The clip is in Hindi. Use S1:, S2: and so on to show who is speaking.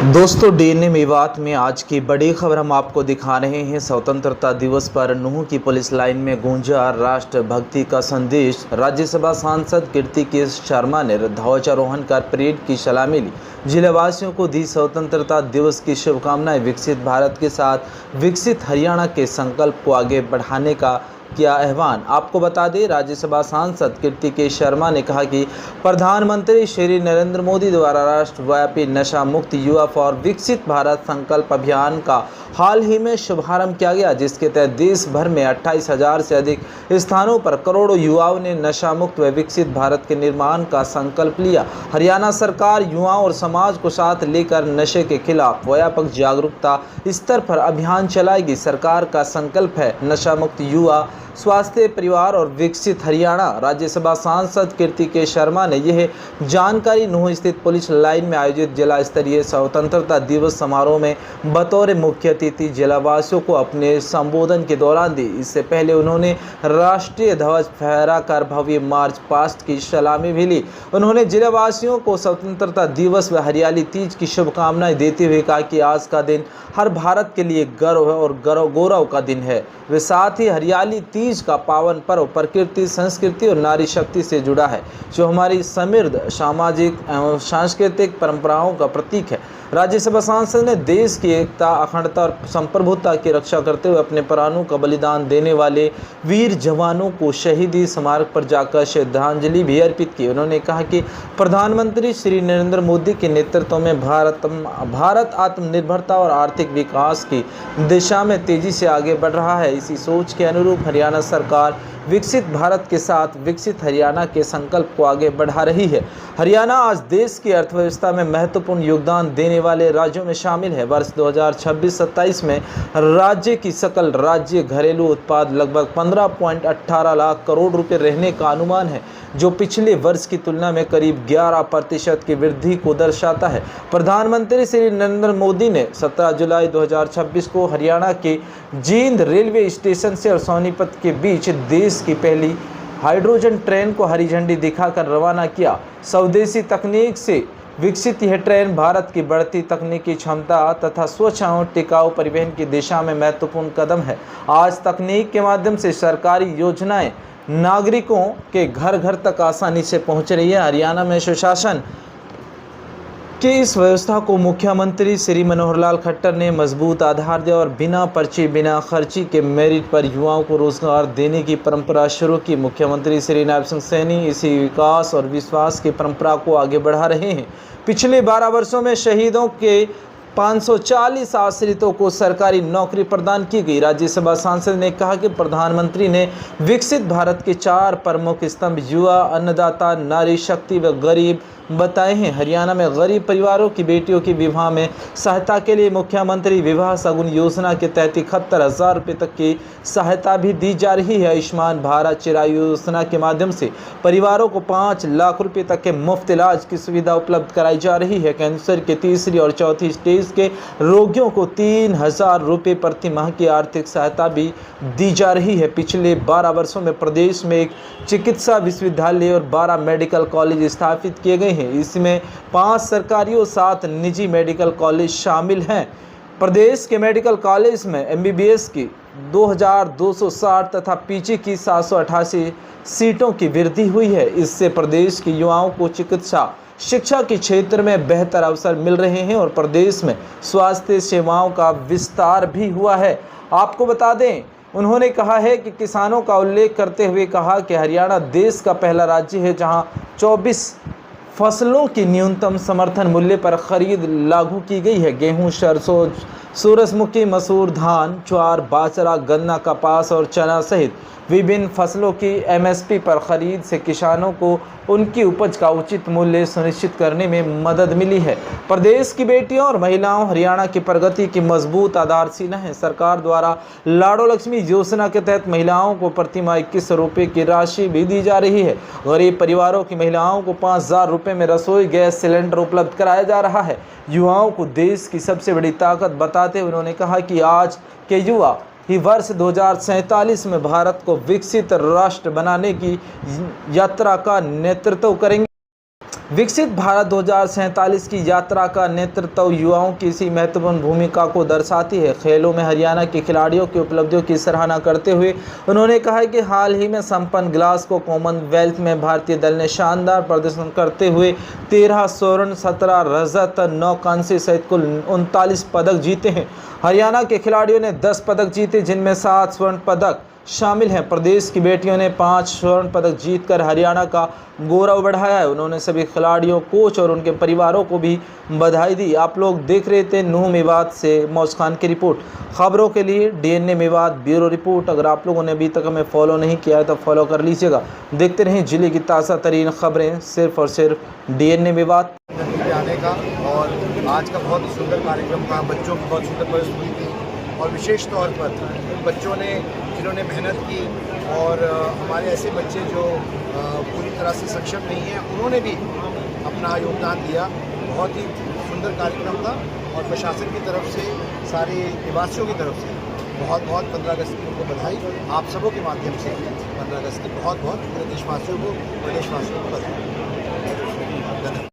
S1: दोस्तों डीएनए मेवात में आज की बड़ी खबर हम आपको दिखा रहे हैं। स्वतंत्रता दिवस पर नूंह की पुलिस लाइन में गूंजा राष्ट्रभक्ति का संदेश। राज्यसभा सांसद कीर्ति शर्मा ने ध्वजारोहण कर परेड की सलामी ली। जिलावासियों को दी स्वतंत्रता दिवस की शुभकामनाएं। विकसित भारत के साथ विकसित हरियाणा के संकल्प को आगे बढ़ाने का किया आह्वान। आपको बता दें, राज्यसभा सांसद कीर्ति शर्मा ने कहा कि प्रधानमंत्री श्री नरेंद्र मोदी द्वारा राष्ट्रव्यापी नशा मुक्त युवा फॉर विकसित भारत संकल्प अभियान का हाल ही में शुभारंभ किया गया, जिसके तहत देश भर में 28,000 से अधिक स्थानों पर करोड़ों युवाओं ने नशा मुक्त व विकसित भारत के निर्माण का संकल्प लिया। हरियाणा सरकार युवाओं और समाज को साथ लेकर नशे के खिलाफ व्यापक जागरूकता स्तर पर अभियान चलाएगी। सरकार का संकल्प है नशा मुक्त युवा, स्वास्थ्य, परिवार और विकसित हरियाणा। राज्यसभा सांसद कीर्ति शर्मा ने यह जानकारी नूंह स्थित पुलिस लाइन में आयोजित जिला स्तरीय स्वतंत्रता दिवस समारोह में बतौर मुख्य अतिथि जिलावासियों को अपने संबोधन के दौरान दी। इससे पहले उन्होंने राष्ट्रीय ध्वज फहराकर भव्य मार्च पास्ट की सलामी भी ली। उन्होंने जिलावासियों को स्वतंत्रता दिवस व हरियाली तीज की शुभकामनाएं देते हुए कहा कि आज का दिन हर भारत के लिए गर्व और गौरव का दिन है। वे साथ ही हरियाली तीज का पावन पर्व प्रकृति, संस्कृति और नारी शक्ति से जुड़ा है, जो हमारी समृद्ध सामाजिक एवं सांस्कृतिक परंपराओं का प्रतीक है। राज्यसभा सांसद ने देश की एकता, अखंडता और संप्रभुता की रक्षा करते हुए अपने प्राणों का बलिदान देने वाले वीर जवानों को शहीदी स्मारक पर जाकर श्रद्धांजलि भी अर्पित की। उन्होंने कहा कि प्रधानमंत्री श्री नरेंद्र मोदी के नेतृत्व में भारत आत्मनिर्भरता और आर्थिक विकास की दिशा में तेजी से आगे बढ़ रहा है। इसी सोच के अनुरूप हरियाणा सरकार विकसित भारत के साथ विकसित हरियाणा के संकल्प को आगे बढ़ा रही है। हरियाणा आज देश की अर्थव्यवस्था में महत्वपूर्ण योगदान देने वाले राज्यों में शामिल है। वर्ष 2026-27 में राज्य की सकल राज्य घरेलू उत्पाद लगभग 15.18 लाख करोड़ रुपए रहने का अनुमान है, जो पिछले वर्ष की तुलना में करीब 11% की वृद्धि को दर्शाता है। प्रधानमंत्री श्री नरेंद्र मोदी ने 17 जुलाई 2026 को हरियाणा के जींद रेलवे स्टेशन से और सोनीपत के बीच देश की पहली हाइड्रोजन ट्रेन को हरी झंडी दिखाकर रवाना किया। स्वदेशी तकनीक से विकसित यह ट्रेन भारत की बढ़ती तकनीकी क्षमता तथा स्वच्छ और टिकाऊ परिवहन की दिशा में महत्वपूर्ण कदम है। आज तकनीक के माध्यम से सरकारी योजनाएं नागरिकों के घर घर तक आसानी से पहुंच रही है। हरियाणा में सुशासन कि इस व्यवस्था को मुख्यमंत्री श्री मनोहर लाल खट्टर ने मजबूत आधार दिया और बिना पर्ची बिना खर्ची के मेरिट पर युवाओं को रोजगार देने की परंपरा शुरू की। मुख्यमंत्री श्री नायब सिंह सैनी इसी विकास और विश्वास की परंपरा को आगे बढ़ा रहे हैं। पिछले 12 वर्षों में शहीदों के 540 आश्रितों को सरकारी नौकरी प्रदान की गई। राज्यसभा सांसद ने कहा कि प्रधानमंत्री ने विकसित भारत के 4 प्रमुख स्तंभ युवा, अन्नदाता, नारी शक्ति व गरीब बताए हैं। हरियाणा में गरीब परिवारों की बेटियों की विवाह में सहायता के लिए मुख्यमंत्री विवाह सगुन योजना के तहत 71,000 रुपये तक की सहायता भी दी जा रही है। आयुष्मान भारत चिरायु योजना के माध्यम से परिवारों को 5 लाख रुपये तक के मुफ्त इलाज की सुविधा उपलब्ध कराई जा रही है। कैंसर के तीसरी और चौथी स्टेज के रोगियों को 3,000 रुपये प्रति माह की आर्थिक सहायता भी दी जा रही है। पिछले 12 वर्षों में प्रदेश में एक चिकित्सा विश्वविद्यालय और 12 मेडिकल कॉलेज स्थापित किए गए हैं। इसमें 5 सरकारी और 7 निजी मेडिकल कॉलेज शामिल हैं। प्रदेश के मेडिकल कॉलेज में एमबीबीएस की 2,260 तथा पीजी की 788 सीटों की वृद्धि हुई है। इससे प्रदेश के युवाओं को चिकित्सा शिक्षा के क्षेत्र में बेहतर अवसर मिल रहे हैं और प्रदेश में स्वास्थ्य सेवाओं का विस्तार भी हुआ है। आपको बता दें, उन्होंने कहा है कि किसानों का उल्लेख करते हुए कहा कि हरियाणा देश का पहला राज्य है जहां 24 फसलों की न्यूनतम समर्थन मूल्य पर खरीद लागू की गई है। गेहूं, सरसों, सूरजमुखी, मसूर, धान, ज्वार, बाजरा, गन्ना, कपास और चना सहित विभिन्न फसलों की एमएसपी पर खरीद से किसानों को उनकी उपज का उचित मूल्य सुनिश्चित करने में मदद मिली है। प्रदेश की बेटियों और महिलाओं हरियाणा की प्रगति की मजबूत आधारशिला है। सरकार द्वारा लाडो लक्ष्मी योजना के तहत महिलाओं को प्रति माह 21 रुपये की राशि भी दी जा रही है। गरीब परिवारों की महिलाओं को 5,000 रुपये में रसोई गैस सिलेंडर उपलब्ध कराया जा रहा है। युवाओं को देश की सबसे बड़ी ताकत बताते हुए उन्होंने कहा कि आज के युवा ही वर्ष 2047 में भारत को विकसित राष्ट्र बनाने की यात्रा का नेतृत्व करेंगे। विकसित भारत 2047 की यात्रा का नेतृत्व युवाओं की इसी महत्वपूर्ण भूमिका को दर्शाती है। खेलों में हरियाणा के खिलाड़ियों की उपलब्धियों की सराहना करते हुए उन्होंने कहा कि हाल ही में संपन्न ग्लासगो कॉमनवेल्थ में भारतीय दल ने शानदार प्रदर्शन करते हुए 13 स्वर्ण, 17 रजत, 9 कांस्य सहित कुल 39 पदक जीते हैं। हरियाणा के खिलाड़ियों ने 10 पदक जीते, जिनमें 7 स्वर्ण पदक शामिल हैं। प्रदेश की बेटियों ने 5 स्वर्ण पदक जीतकर हरियाणा का गौरव बढ़ाया है। उन्होंने सभी खिलाड़ियों, कोच और उनके परिवारों को भी बधाई दी। आप लोग देख रहे थे नूह मेवात से मौज खान की रिपोर्ट। खबरों के लिए डीएनए मेवात ब्यूरो रिपोर्ट। अगर आप लोगों ने अभी तक हमें फॉलो नहीं किया है तो फॉलो कर लीजिएगा। देखते रहें जिले की ताज़ा तरीन खबरें सिर्फ और सिर्फ डीएनए मेवात
S2: आने का। और आज का बहुत ही सुंदर कार्यक्रम था, बच्चों की बहुत सुंदर प्रस्तुति थी और विशेष तौर पर उन बच्चों ने जिन्होंने मेहनत की और हमारे ऐसे बच्चे जो पूरी तरह से सक्षम नहीं हैं, उन्होंने भी अपना योगदान दिया। बहुत ही सुंदर कार्यक्रम था और प्रशासन की तरफ से, सारे निवासियों की तरफ से बहुत बहुत 15 अगस्त की उनको बधाई। आप सबों के माध्यम से 15 अगस्त की बहुत बहुत पूरे देशवासियों को, प्रदेशवासियों को बधाई।